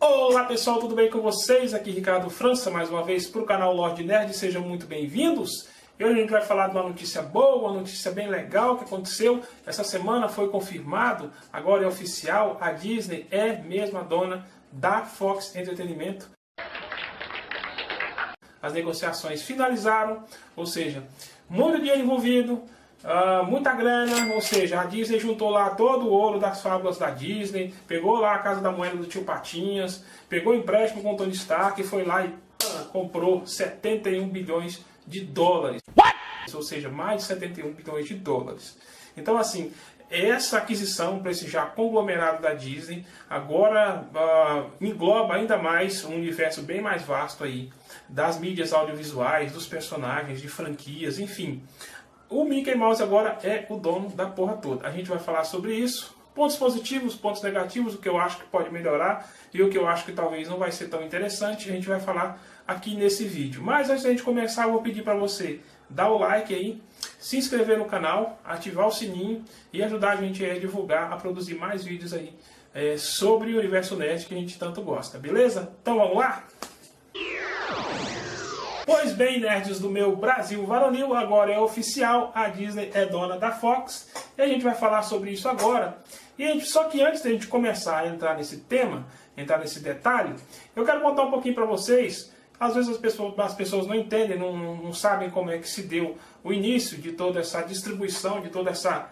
Olá pessoal, tudo bem com vocês? Aqui Ricardo França, mais uma vez para o canal Lorde Nerd, sejam muito bem-vindos. E hoje a gente vai falar de uma notícia boa, uma notícia bem legal que aconteceu. Essa semana foi confirmado, agora é oficial, a Disney é mesmo a dona da Fox Entretenimento. As negociações finalizaram, ou seja, muito dinheiro envolvido, muita grana, ou seja, a Disney juntou lá todo o ouro das fábulas da Disney, pegou lá a Casa da Moeda do Tio Patinhas, pegou empréstimo com o Tony Stark e foi lá e comprou 71 bilhões de dólares. What? Ou seja, mais de 71 bilhões de dólares. Então, assim, essa aquisição para esse já conglomerado da Disney agora engloba ainda mais um universo bem mais vasto aí das mídias audiovisuais, dos personagens, de franquias, enfim. O Mickey Mouse agora é o dono da porra toda. A gente vai falar sobre isso. Pontos positivos, pontos negativos, o que eu acho que pode melhorar e o que eu acho que talvez não vai ser tão interessante. A gente vai falar aqui nesse vídeo. Mas antes da gente começar, eu vou pedir para você dar o like aí, se inscrever no canal, ativar o sininho e ajudar a gente a divulgar, a produzir mais vídeos aí sobre o universo nerd que a gente tanto gosta. Beleza? Então vamos lá? Pois bem, nerds do meu Brasil varonil, agora é oficial, a Disney é dona da Fox, e a gente vai falar sobre isso agora. Só que antes da gente começar a entrar nesse tema, entrar nesse detalhe, eu quero contar um pouquinho para vocês. Às vezes as pessoas não entendem, não sabem como é que se deu o início de toda essa distribuição, de toda essa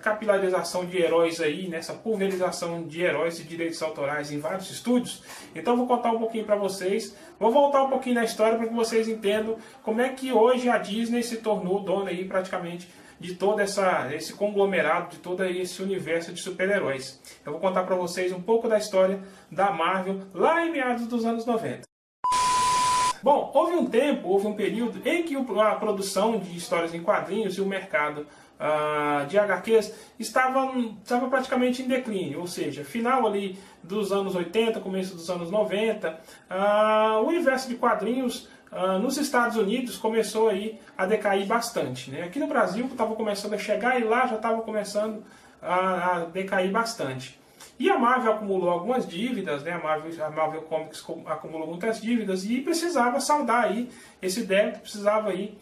capilarização de heróis aí, essa pulverização de heróis e direitos autorais em vários estúdios. Então eu vou contar um pouquinho para vocês, vou voltar um pouquinho na história para que vocês entendam como é que hoje a Disney se tornou dona aí praticamente de todo esse conglomerado, de todo esse universo de super-heróis. Eu vou contar para vocês um pouco da história da Marvel lá em meados dos anos 90. Bom, houve um período em que a produção de histórias em quadrinhos e o mercado de HQs estava praticamente em declínio, ou seja, final ali dos anos 80, começo dos anos 90, o universo de quadrinhos nos Estados Unidos começou aí a decair bastante, né? Aqui no Brasil estava começando a chegar e lá já estava começando a decair bastante. E a Marvel acumulou algumas dívidas, né? A Marvel Comics acumulou muitas dívidas e precisava saldar aí esse débito, precisava aí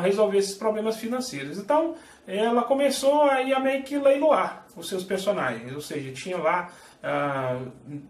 resolver esses problemas financeiros. Então, ela começou aí a meio que leiloar os seus personagens, ou seja, tinha lá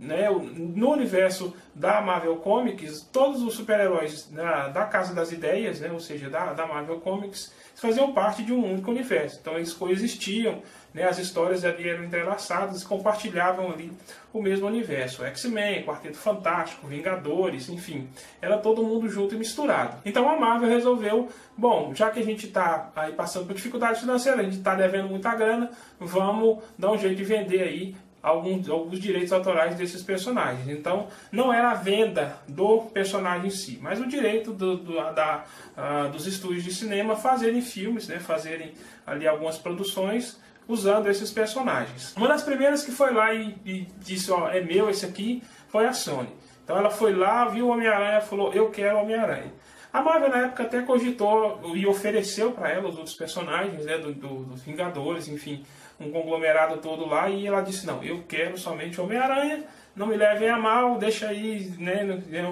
no universo da Marvel Comics, todos os super-heróis da Casa das Ideias, né? Ou seja, da Marvel Comics, faziam parte de um único universo. Então eles coexistiam, né? As histórias ali eram entrelaçadas e compartilhavam ali o mesmo universo. X-Men, Quarteto Fantástico, Vingadores, enfim, era todo mundo junto e misturado. Então a Marvel resolveu, bom, já que a gente está aí passando por dificuldades financeiras, a gente está devendo muita grana, vamos dar um jeito de vender aí alguns direitos autorais desses personagens. Então, não era a venda do personagem em si, mas o direito dos estúdios de cinema fazerem filmes, né, fazerem ali algumas produções usando esses personagens. Uma das primeiras que foi lá e disse, ó, é meu esse aqui, foi a Sony. Então ela foi lá, viu o Homem-Aranha e falou, eu quero o Homem-Aranha. A Marvel na época até cogitou e ofereceu para ela os outros personagens, né, dos Vingadores, enfim, um conglomerado todo lá, e ela disse, não, eu quero somente o Homem-Aranha, não me levem a mal, deixa aí, né,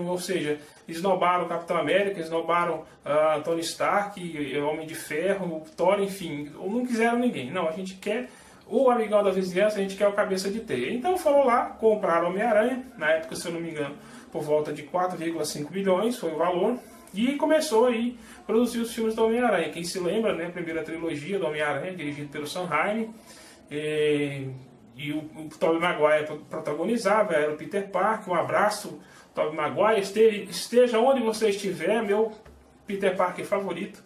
ou seja, esnobaram o Capitão América, esnobaram Tony Stark, Homem de Ferro, Thor, enfim, não quiseram ninguém. Não, a gente quer o amigão da vizinhança, a gente quer o cabeça de teia. Então foram lá, compraram o Homem-Aranha, na época, se eu não me engano, por volta de 4,5 bilhões foi o valor, e começou aí a produzir os filmes do Homem-Aranha. Quem se lembra, né, a primeira trilogia do Homem-Aranha, dirigido pelo Sam Raimi, e o Tobey Maguire protagonizava, era o Peter Parker. Um abraço, Tobey Maguire, esteja onde você estiver, meu Peter Parker favorito,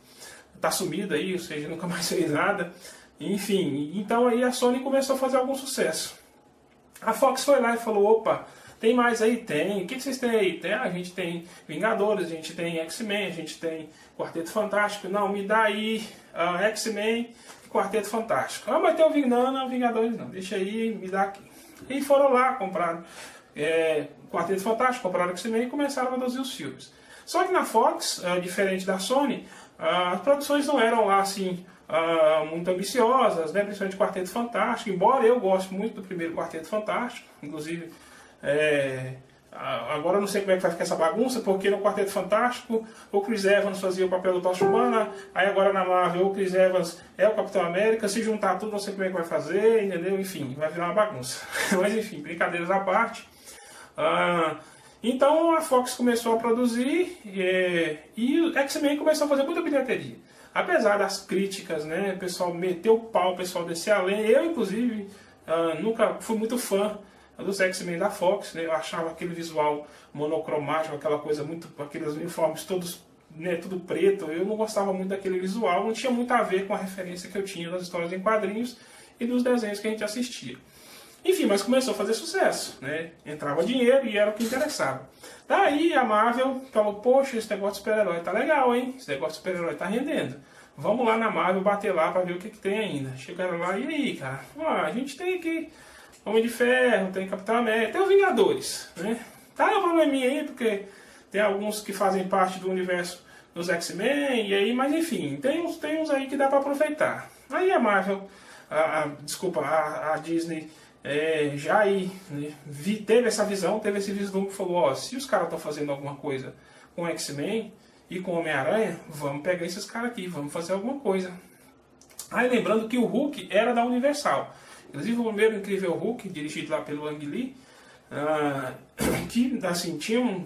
está sumido aí, ou seja, nunca mais fez nada, enfim. Então aí a Sony começou a fazer algum sucesso. A Fox foi lá e falou, opa, tem mais aí? Tem. O que vocês têm aí? A gente tem Vingadores, a gente tem X-Men, a gente tem Quarteto Fantástico. Não, me dá aí X-Men e Quarteto Fantástico. Ah, mas tem o Vingadores não. Deixa aí, me dá aqui. E foram lá, compraram Quarteto Fantástico, compraram X-Men e começaram a produzir os filmes. Só que na Fox, diferente da Sony, as produções não eram lá assim muito ambiciosas, né? Principalmente Quarteto Fantástico, embora eu goste muito do primeiro Quarteto Fantástico, inclusive Agora eu não sei como é que vai ficar essa bagunça, porque no Quarteto Fantástico o Chris Evans fazia o papel do Tocha Humana, aí agora na Marvel o Chris Evans é o Capitão América, se juntar tudo não sei como é que vai fazer, entendeu? Enfim, vai virar uma bagunça. Mas enfim, brincadeiras à parte. Então a Fox começou a produzir e o X-Men começou a fazer muita bilheteria. Apesar das críticas, né, o pessoal meteu o pau, o pessoal desceu além. Eu, inclusive, nunca fui muito fã dos X-Men da Fox, né? Eu achava aquele visual monocromático, aquela coisa muito, aqueles uniformes todos, né, tudo preto. Eu não gostava muito daquele visual, não tinha muito a ver com a referência que eu tinha das histórias em quadrinhos e dos desenhos que a gente assistia. Enfim, mas começou a fazer sucesso, né? Entrava dinheiro e era o que interessava. Daí a Marvel falou, poxa, esse negócio de super-herói tá legal, hein? Esse negócio de super-herói tá rendendo. Vamos lá na Marvel bater lá pra ver o que tem ainda. Chegaram lá, e aí, cara? A gente tem aqui Homem de Ferro, tem Capitão América, tem os Vingadores, né? Tá um probleminha aí, porque tem alguns que fazem parte do universo dos X-Men, e aí, mas enfim, tem uns aí que dá pra aproveitar. Aí a Marvel, a Disney... já aí, né, teve essa visão, teve esse vislumbre e falou, ó, se os caras estão fazendo alguma coisa com X-Men e com Homem-Aranha, vamos pegar esses caras aqui, vamos fazer alguma coisa. Aí lembrando que o Hulk era da Universal, inclusive o primeiro Incrível Hulk, dirigido lá pelo Ang Lee, que assim, tinha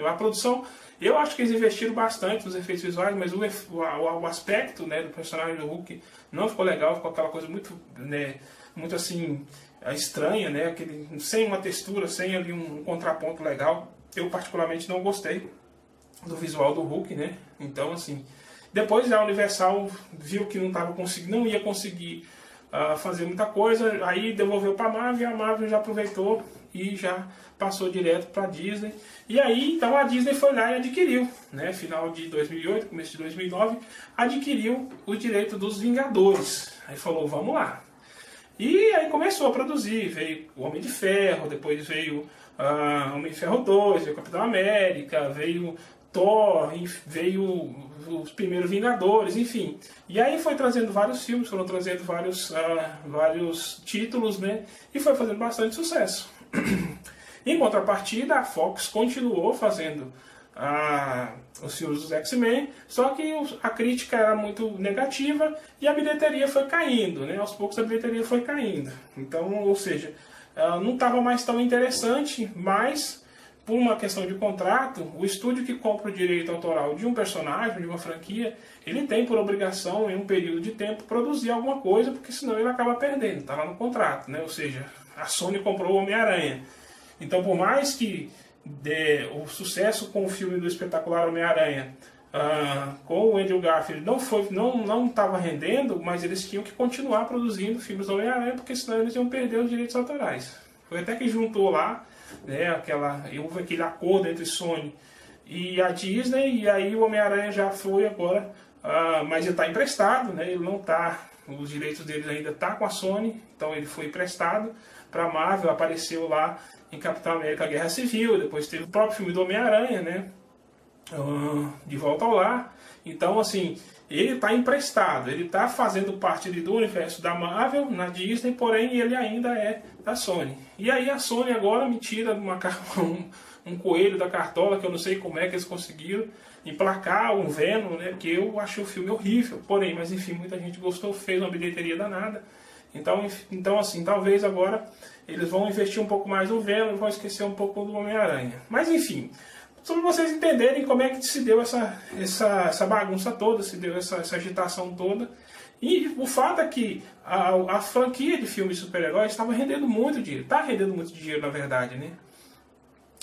a produção, eu acho que eles investiram bastante nos efeitos visuais, mas o aspecto, né, do personagem do Hulk não ficou legal, ficou aquela coisa muito, né, muito assim, estranha, né? Sem uma textura, sem ali um contraponto legal. Eu particularmente não gostei do visual do Hulk, né? Então, assim, depois a Universal viu que não ia conseguir fazer muita coisa, aí devolveu para a Marvel, e a Marvel já aproveitou e já passou direto para a Disney. E aí, então, a Disney foi lá e adquiriu, né? Final de 2008, começo de 2009, adquiriu o direito dos Vingadores. Aí falou, vamos lá. E aí começou a produzir, veio o Homem de Ferro, depois veio Homem de Ferro 2, veio Capitão América, veio Thor, veio os primeiros Vingadores, enfim. E aí foi trazendo vários filmes, foram trazendo vários títulos, né? E foi fazendo bastante sucesso. Em contrapartida, a Fox continuou fazendo os filmes dos X-Men, só que a crítica era muito negativa e a bilheteria foi caindo, né? Aos poucos a bilheteria foi caindo. Então, ou seja, não estava mais tão interessante, mas por uma questão de contrato, o estúdio que compra o direito autoral de um personagem, de uma franquia, ele tem por obrigação, em um período de tempo, produzir alguma coisa, porque senão ele acaba perdendo, está lá no contrato, né? Ou seja, a Sony comprou o Homem-Aranha. Então, por mais que o sucesso com o filme do espetacular Homem-Aranha com o Andrew Garfield não estava rendendo, mas eles tinham que continuar produzindo filmes do Homem-Aranha, porque senão eles iam perder os direitos autorais. Foi até que juntou lá, né, houve aquele acordo entre Sony e a Disney, e aí o Homem-Aranha já foi agora, mas ele está emprestado, né, ele não está, os direitos dele ainda está com a Sony, então ele foi emprestado para a Marvel, apareceu lá em Capitão América Guerra Civil, depois teve o próprio filme do Homem-Aranha, né? De Volta ao Lar. Então, assim, ele está emprestado, ele está fazendo parte do universo da Marvel, na Disney, porém ele ainda é da Sony. E aí a Sony agora me tira um coelho da cartola, que eu não sei como é que eles conseguiram emplacar um Venom, né? Porque eu achei o filme horrível, porém, mas enfim, muita gente gostou, fez uma bilheteria danada. Então assim, talvez agora eles vão investir um pouco mais no Venom e vão esquecer um pouco do Homem-Aranha. Mas enfim, só para vocês entenderem como é que se deu essa bagunça toda, se deu essa agitação toda. E o fato é que a franquia de filmes de super-heróis estava rendendo muito dinheiro. Está rendendo muito dinheiro, na verdade, né?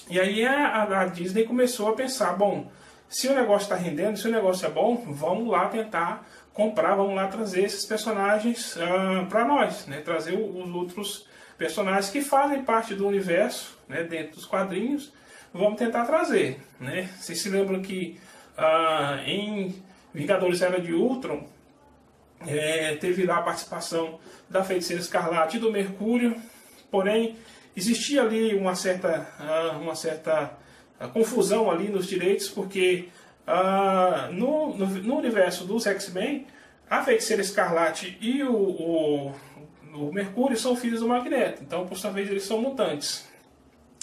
E aí a Disney começou a pensar, bom, se o negócio está rendendo, se o negócio é bom, vamos lá tentar comprar, vamos lá trazer esses personagens para nós, né? Trazer os outros personagens que fazem parte do universo, né? Dentro dos quadrinhos, vamos tentar trazer, né? Vocês se lembram que em Vingadores Era de Ultron teve lá a participação da Feiticeira Escarlate e do Mercúrio, porém existia ali uma certa confusão ali nos direitos, porque no universo dos X-Men, a Feiticeira Escarlate e o Mercúrio são filhos do Magneto, então por sua vez eles são mutantes.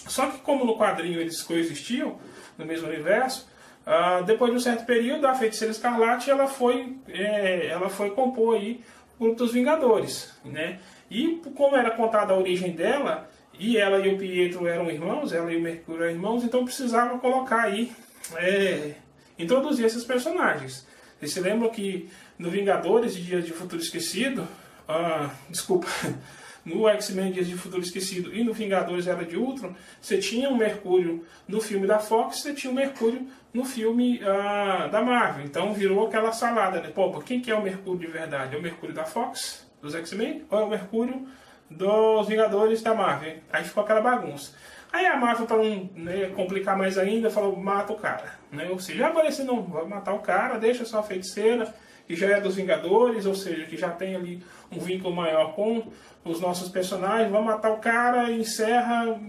Só que como no quadrinho eles coexistiam no mesmo universo, depois de um certo período, a Feiticeira Escarlate ela foi compor aí o grupo dos Vingadores, né? E como era contada a origem dela, e ela e o Pietro eram irmãos, ela e o Mercúrio eram irmãos, então precisava colocar aí, introduzir esses personagens. Vocês se lembram que no Vingadores de Dias de Futuro Esquecido, desculpa, no X-Men Dias de Futuro Esquecido e no Vingadores Era de Ultron, você tinha o Mercúrio no filme da Fox, você tinha o Mercúrio no filme da Marvel. Então virou aquela salada, né? Pô, quem que é o Mercúrio de verdade? É o Mercúrio da Fox, dos X-Men, ou é o Mercúrio dos Vingadores da Marvel? Aí ficou aquela bagunça. Aí a Marvel, para não complicar mais ainda, falou, mata o cara. Né? Ou seja, já apareceu, não, vai matar o cara, deixa só a Feiticeira, que já é dos Vingadores, ou seja, que já tem ali um vínculo maior com os nossos personagens, vai matar o cara, encerra,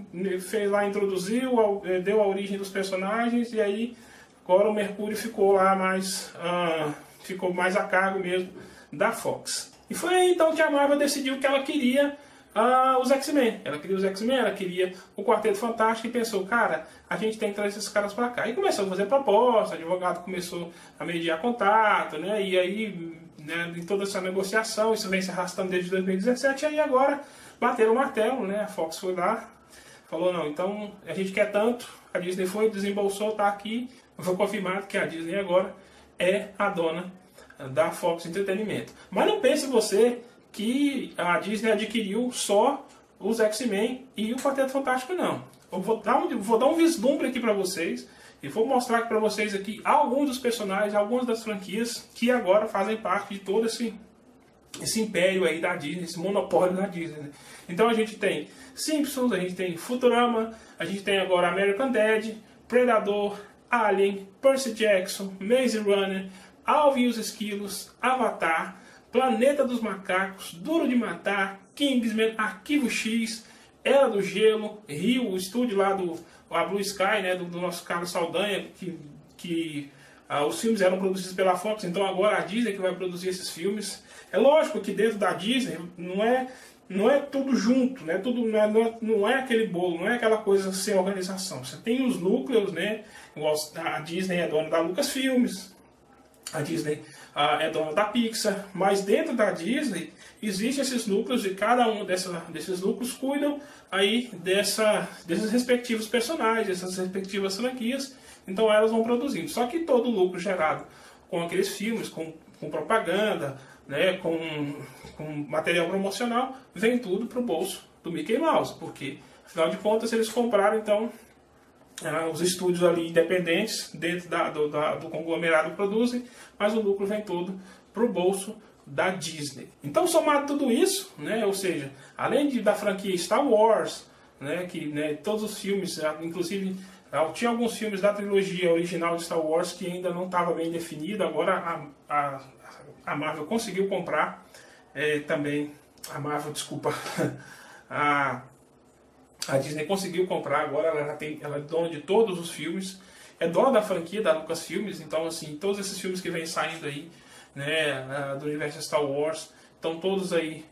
fez lá, introduziu, deu a origem dos personagens, e aí agora o Mercúrio ficou lá ficou mais a cargo mesmo da Fox. E foi aí então que a Marvel decidiu que ela queria os X-Men. Ela queria os X-Men, ela queria o Quarteto Fantástico e pensou, cara, a gente tem que trazer esses caras para cá. E começou a fazer proposta, o advogado começou a mediar contato, né? E aí, né, em toda essa negociação, isso vem se arrastando desde 2017, e aí agora bateram o martelo, né? A Fox foi lá, falou, não, então a gente quer tanto, a Disney foi, desembolsou, tá aqui, foi confirmado que a Disney agora é a dona da Fox Entretenimento. Mas não pense você que a Disney adquiriu só os X-Men e o Quarteto Fantástico, não. Eu vou dar um vislumbre aqui para vocês e vou mostrar para vocês aqui alguns dos personagens, algumas das franquias que agora fazem parte de todo esse império aí da Disney, esse monopólio da Disney. Né? Então a gente tem Simpsons, a gente tem Futurama, a gente tem agora American Dad, Predador, Alien, Percy Jackson, Maze Runner, Alvin e os Esquilos, Avatar, Planeta dos Macacos, Duro de Matar, Kingsman, Arquivo X, Era do Gelo, Rio, o estúdio lá a Blue Sky, né, do nosso Carlos Saldanha, que os filmes eram produzidos pela Fox, então agora a Disney que vai produzir esses filmes. É lógico que dentro da Disney não é tudo junto, né? Não é aquele bolo, não é aquela coisa sem organização. Você tem os núcleos, né? A Disney é dona da Lucasfilmes, a Disney é dona da Pixar, mas dentro da Disney existem esses núcleos e cada um desses núcleos cuidam aí desses respectivos personagens, dessas respectivas franquias, então elas vão produzindo. Só que todo o lucro gerado com aqueles filmes, com propaganda, né, com material promocional, vem tudo para o bolso do Mickey Mouse, porque afinal de contas eles compraram então os estúdios ali independentes dentro do conglomerado produzem, mas o lucro vem todo para o bolso da Disney. Então, somado tudo isso, né, ou seja, além da franquia Star Wars, né, que todos os filmes, inclusive tinha alguns filmes da trilogia original de Star Wars que ainda não estava bem definido, agora a Marvel conseguiu comprar também, a Disney conseguiu comprar, agora ela é dona de todos os filmes, é dona da franquia da Lucasfilmes, então assim, todos esses filmes que vêm saindo aí, né, do universo Star Wars, então todos aí,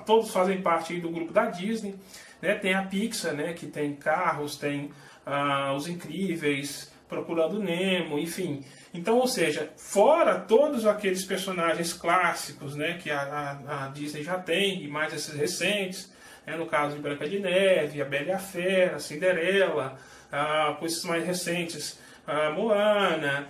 todos fazem parte aí do grupo da Disney, né, tem a Pixar, né, que tem carros, tem Os Incríveis, Procurando Nemo, enfim. Então, ou seja, fora todos aqueles personagens clássicos, né, que a Disney já tem, e mais esses recentes, no caso de Branca de Neve, A Bela e a Fera, Cinderela, coisas mais recentes, Moana,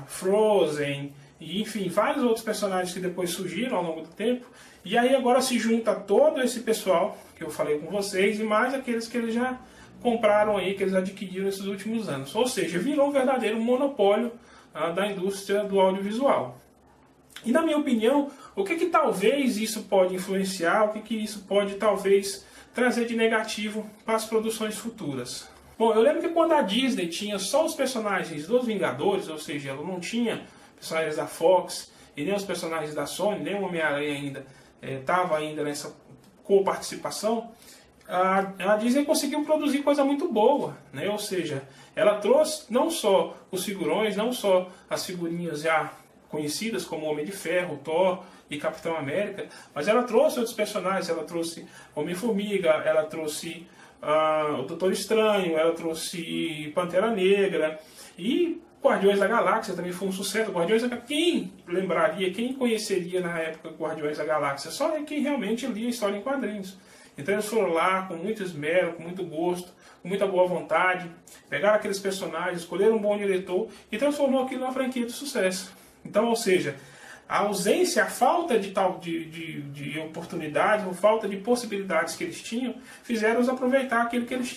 Frozen, e, enfim, vários outros personagens que depois surgiram ao longo do tempo. E aí agora se junta todo esse pessoal que eu falei com vocês, e mais aqueles que eles já compraram aí, que eles adquiriram nesses últimos anos. Ou seja, virou um verdadeiro monopólio da indústria do audiovisual. E na minha opinião, o que talvez isso pode influenciar, o que isso pode talvez trazer de negativo para as produções futuras? Bom, eu lembro que quando a Disney tinha só os personagens dos Vingadores, ou seja, ela não tinha personagens da Fox e nem os personagens da Sony, nem o Homem-Aranha ainda estava ainda nessa coparticipação, a Disney conseguiu produzir coisa muito boa, né? Ou seja, ela trouxe não só os figurões, não só as figurinhas já conhecidas como Homem de Ferro, Thor e Capitão América, mas ela trouxe outros personagens, ela trouxe Homem-Formiga, ela trouxe o Doutor Estranho, ela trouxe Pantera Negra, e Guardiões da Galáxia também foi um sucesso. Guardiões da quem lembraria, quem conheceria na época Guardiões da Galáxia? Só quem realmente lia a história em quadrinhos. Então eles foram lá com muito esmero, com muito gosto, com muita boa vontade, pegaram aqueles personagens, escolheram um bom diretor e transformou aquilo numa franquia de sucesso. Então, ou seja, a ausência, a falta de oportunidades, a falta de possibilidades que eles tinham, fizeram-os aproveitar aquilo que eles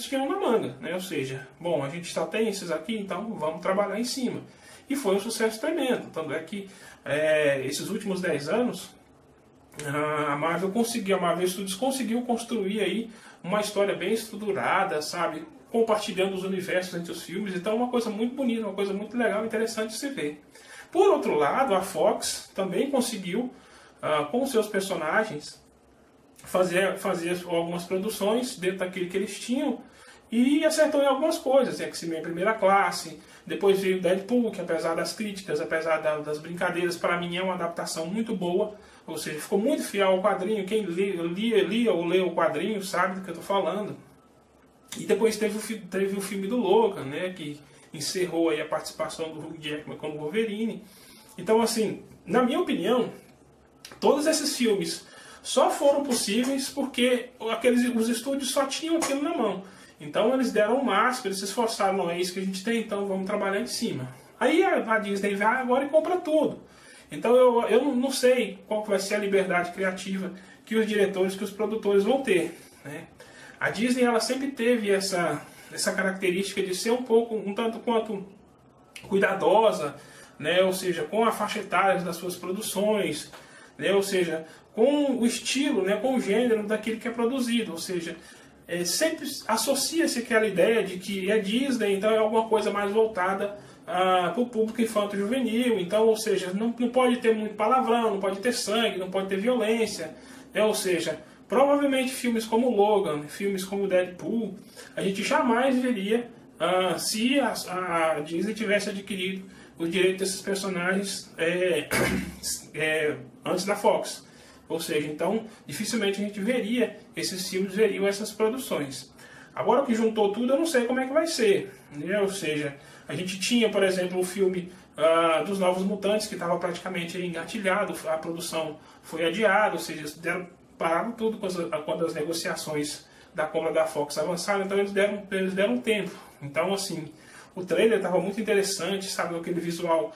tinham na manga, né? Ou seja, bom, a gente só tem esses aqui, então vamos trabalhar em cima. E foi um sucesso tremendo. Tanto é que esses últimos 10 anos, a Marvel Studios conseguiu construir aí uma história bem estruturada, sabe? Compartilhando os universos entre os filmes. Então é uma coisa muito bonita, uma coisa muito legal, interessante de se ver. Por outro lado, a Fox também conseguiu, com seus personagens, fazer algumas produções dentro daquilo que eles tinham e acertou em algumas coisas. X-Men Primeira Classe, depois veio Deadpool, que apesar das críticas, apesar das brincadeiras, para mim é uma adaptação muito boa. Ou seja, ficou muito fiel ao quadrinho. Quem lia ou leu o quadrinho sabe do que eu estou falando. E depois teve o filme do Logan, né, que encerrou aí a participação do Hugh Jackman como Wolverine. Então, assim, na minha opinião, todos esses filmes só foram possíveis porque os estúdios só tinham aquilo na mão. Então eles deram o máximo, eles se esforçaram, não é isso que a gente tem, então vamos trabalhar em cima. Aí a Disney vai agora e compra tudo. Então eu não sei qual vai ser a liberdade criativa que os diretores, que os produtores vão ter, né? A Disney ela sempre teve essa característica de ser um tanto quanto cuidadosa, né? Ou seja, com a faixa etária das suas produções, né? Ou seja, com o estilo, né? Com o gênero daquilo que é produzido, ou seja, sempre associa-se aquela ideia de que é Disney, então é alguma coisa mais voltada para o público infanto-juvenil, então, ou seja, não pode ter muito palavrão, não pode ter sangue, não pode ter violência, né? Ou seja, provavelmente filmes como Logan, filmes como Deadpool, a gente jamais veria se a Disney tivesse adquirido o direito desses personagens antes da Fox. Ou seja, então, dificilmente a gente veria esses filmes, veriam essas produções. Agora que juntou tudo, eu não sei como é que vai ser, né? Ou seja, a gente tinha, por exemplo, o filme dos Novos Mutantes, que estava praticamente engatilhado, a produção foi adiada, ou seja, pararam tudo quando as negociações da compra da Fox avançaram, então eles deram tempo. Então, assim, o trailer estava muito interessante, sabe, aquele visual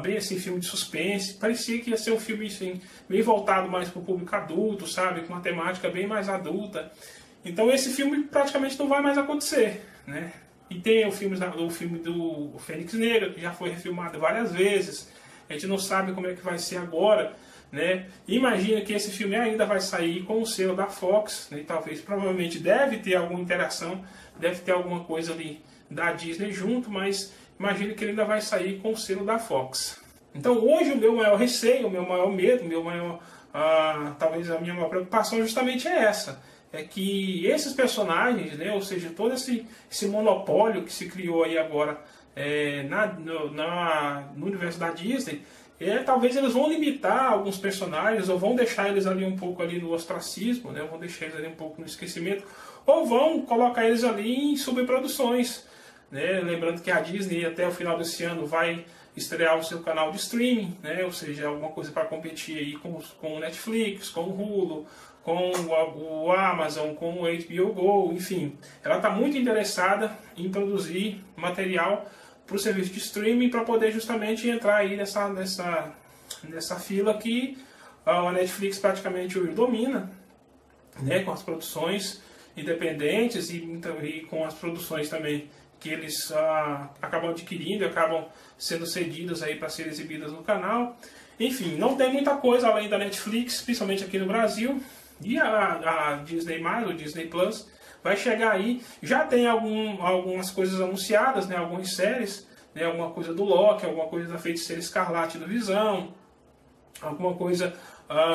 bem assim, filme de suspense, parecia que ia ser um filme assim, bem voltado mais para o público adulto, sabe, com uma temática bem mais adulta. Então esse filme praticamente não vai mais acontecer, né? E tem o filme do Fênix Negra, que já foi refilmado várias vezes, a gente não sabe como é que vai ser agora, né? Imagina que esse filme ainda vai sair com o selo da Fox, né? E talvez, provavelmente deve ter alguma interação, deve ter alguma coisa ali da Disney junto, mas imagina que ele ainda vai sair com o selo da Fox. Então hoje o meu maior receio, o meu maior medo, talvez a minha maior preocupação justamente é essa. É que esses personagens, né, ou seja, todo esse monopólio que se criou aí agora no universo da Disney, talvez eles vão limitar alguns personagens, ou vão deixar eles ali um pouco ali no ostracismo, né, vão deixar eles ali um pouco no esquecimento, ou vão colocar eles ali em subproduções, né, lembrando que a Disney até o final desse ano vai estrear o seu canal de streaming, né, ou seja, alguma coisa para competir aí com o Netflix, com o Hulu, com o Amazon, com o HBO Go, enfim. Ela está muito interessada em produzir material para o serviço de streaming para poder justamente entrar aí nessa fila que a Netflix praticamente domina, né, com as produções independentes e com as produções também que eles acabam adquirindo, acabam sendo cedidas aí para serem exibidas no canal. Enfim, não tem muita coisa além da Netflix, principalmente aqui no Brasil. E a Disney+, o Disney Plus, vai chegar aí. Já tem algumas coisas anunciadas, né, algumas séries, né, alguma coisa do Loki, alguma coisa da Feiticeira Escarlate do Visão, alguma coisa,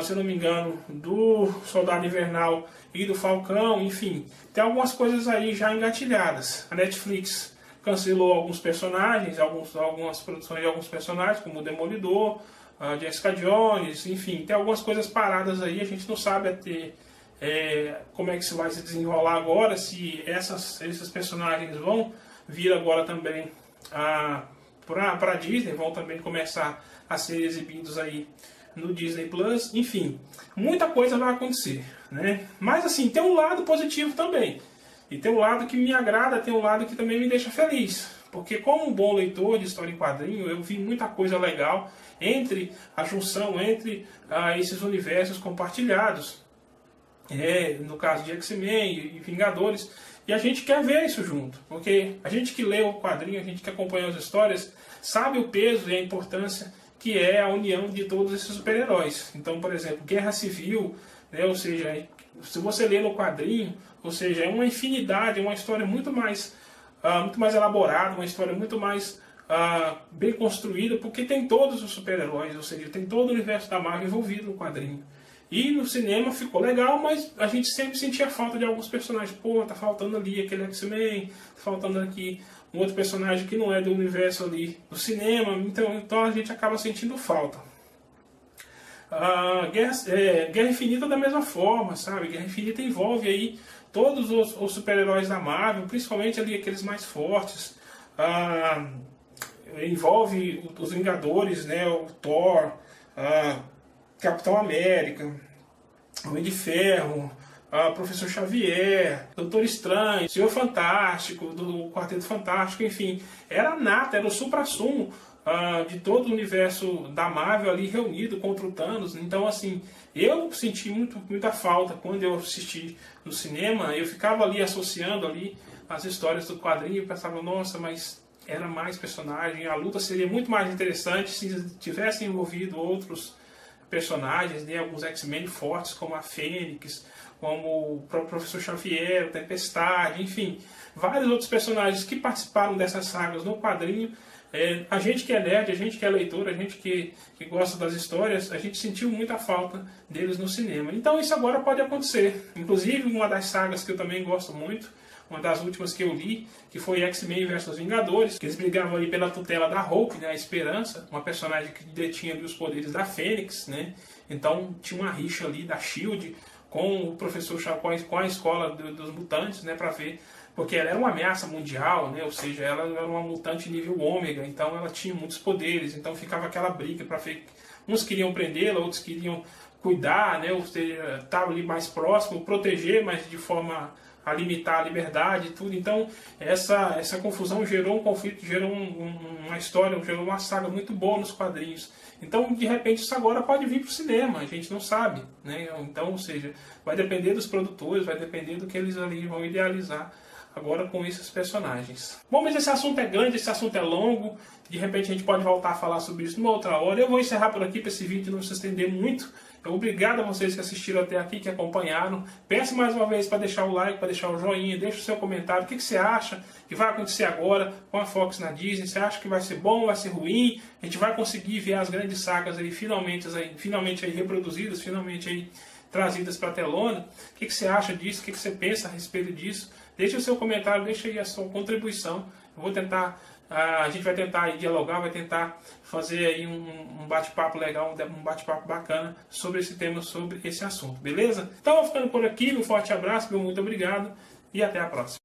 se eu não me engano, do Soldado Invernal e do Falcão, enfim. Tem algumas coisas aí já engatilhadas. A Netflix cancelou alguns personagens, algumas produções de alguns personagens, como o Demolidor, Jessica Jones, enfim, tem algumas coisas paradas aí, a gente não sabe como é que isso vai se desenrolar agora, se esses personagens vão vir agora também para a Disney, vão também começar a ser exibidos aí no Disney Plus, enfim, muita coisa vai acontecer, né? Mas assim, tem um lado positivo também, e tem um lado que me agrada, tem um lado que também me deixa feliz, porque como um bom leitor de história em quadrinho, eu vi muita coisa legal entre a junção entre esses universos compartilhados, no caso de X-Men e Vingadores, e a gente quer ver isso junto, porque a gente que lê o quadrinho, a gente que acompanha as histórias, sabe o peso e a importância que é a união de todos esses super-heróis. Então, por exemplo, Guerra Civil, né, ou seja, se você lê no quadrinho, ou seja, é uma infinidade, é uma história muito mais elaborada, uma história muito mais bem construída, porque tem todos os super-heróis, ou seja, tem todo o universo da Marvel envolvido no quadrinho. E no cinema ficou legal, mas a gente sempre sentia falta de alguns personagens. Pô, tá faltando ali aquele X-Men, tá faltando aqui um outro personagem que não é do universo ali do cinema, então a gente acaba sentindo falta. Guerra Infinita da mesma forma, sabe? Guerra Infinita envolve aí todos os super-heróis da Marvel, principalmente ali aqueles mais fortes. Envolve os Vingadores, né? O Thor, Capitão América, Homem de Ferro, Professor Xavier, Doutor Estranho, Senhor Fantástico, do Quarteto Fantástico, enfim, era a nata, era o suprassumo de todo o universo da Marvel ali reunido contra o Thanos. Então, assim, eu senti muita falta quando eu assisti no cinema. Eu ficava ali associando ali as histórias do quadrinho e pensava, nossa, mas era mais personagem, a luta seria muito mais interessante se tivessem envolvido outros personagens, né, alguns X-Men fortes como a Fênix, como o próprio Professor Xavier, Tempestade, enfim, vários outros personagens que participaram dessas sagas no quadrinho. A gente que é nerd, a gente que é leitor, a gente que gosta das histórias, a gente sentiu muita falta deles no cinema. Então isso agora pode acontecer. Inclusive uma das sagas que eu também gosto muito, uma das últimas que eu li, que foi X-Men vs Vingadores, que eles brigavam ali pela tutela da Hope, né, a Esperança, uma personagem que detinha ali os poderes da Fênix, né? Então tinha uma rixa ali da SHIELD com o professor Chapéu, com a escola dos mutantes, né, para ver, porque ela era uma ameaça mundial, né, ou seja, ela era uma mutante nível ômega, então ela tinha muitos poderes, então ficava aquela briga para ver, uns queriam prendê-la, outros queriam cuidar, né, ou seja, estava ali mais próximo, proteger, mas de forma a limitar a liberdade e tudo. Então essa confusão gerou um conflito, gerou uma história, gerou uma saga muito boa nos quadrinhos. Então de repente isso agora pode vir para o cinema, a gente não sabe, né? Então, ou seja, vai depender dos produtores, vai depender do que eles ali vão idealizar agora com esses personagens. Bom, mas esse assunto é grande, esse assunto é longo, de repente a gente pode voltar a falar sobre isso numa outra hora. Eu vou encerrar por aqui para esse vídeo não se estender muito. Obrigado a vocês que assistiram até aqui, que acompanharam. Peço mais uma vez para deixar o like, para deixar o joinha, deixa o seu comentário. O que você acha que vai acontecer agora com a Fox na Disney? Você acha que vai ser bom, vai ser ruim? A gente vai conseguir ver as grandes sagas aí finalmente aí reproduzidas, finalmente aí trazidas para a telona? O que você acha disso? O que você pensa a respeito disso? Deixe o seu comentário, deixe aí a sua contribuição. Eu vou tentar, a gente vai tentar aí dialogar, vai tentar fazer aí um bate-papo legal, um bate-papo bacana sobre esse tema, sobre esse assunto, beleza? Então, vou ficando por aqui, um forte abraço, meu muito obrigado e até a próxima.